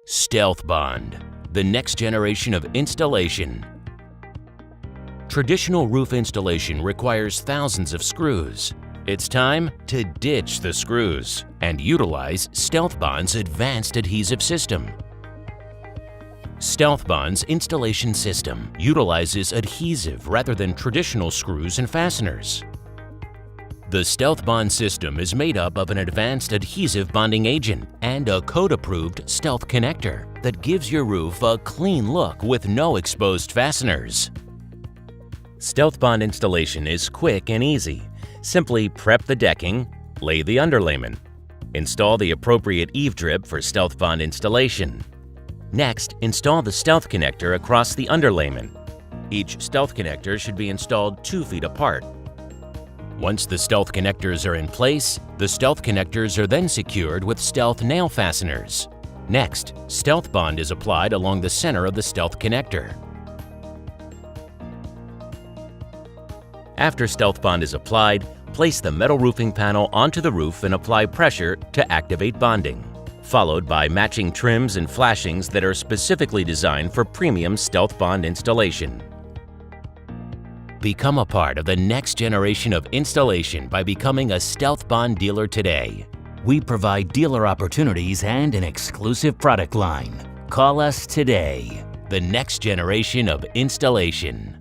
StealthBond, the next generation of installation. Traditional roof installation requires thousands of screws. It's time to ditch the screws and utilize StealthBond's advanced adhesive system. StealthBond's installation system utilizes adhesive rather than traditional screws and fasteners. The StealthBond system is made up of an advanced adhesive bonding agent and a code-approved stealth connector that gives your roof a clean look with no exposed fasteners. StealthBond installation is quick and easy. Simply prep the decking, lay the underlayment, install the appropriate eave drip for StealthBond installation. Next, install the stealth connector across the underlayment. Each stealth connector should be installed 2 feet apart. Once the stealth connectors are in place, the stealth connectors are then secured with stealth nail fasteners. Next, StealthBond is applied along the center of the stealth connector. After StealthBond is applied, place the metal roofing panel onto the roof and apply pressure to activate bonding, followed by matching trims and flashings that are specifically designed for premium StealthBond installation. Become a part of the next generation of installation by becoming a StealthBond dealer today. We provide dealer opportunities and an exclusive product line. Call us today. The next generation of installation.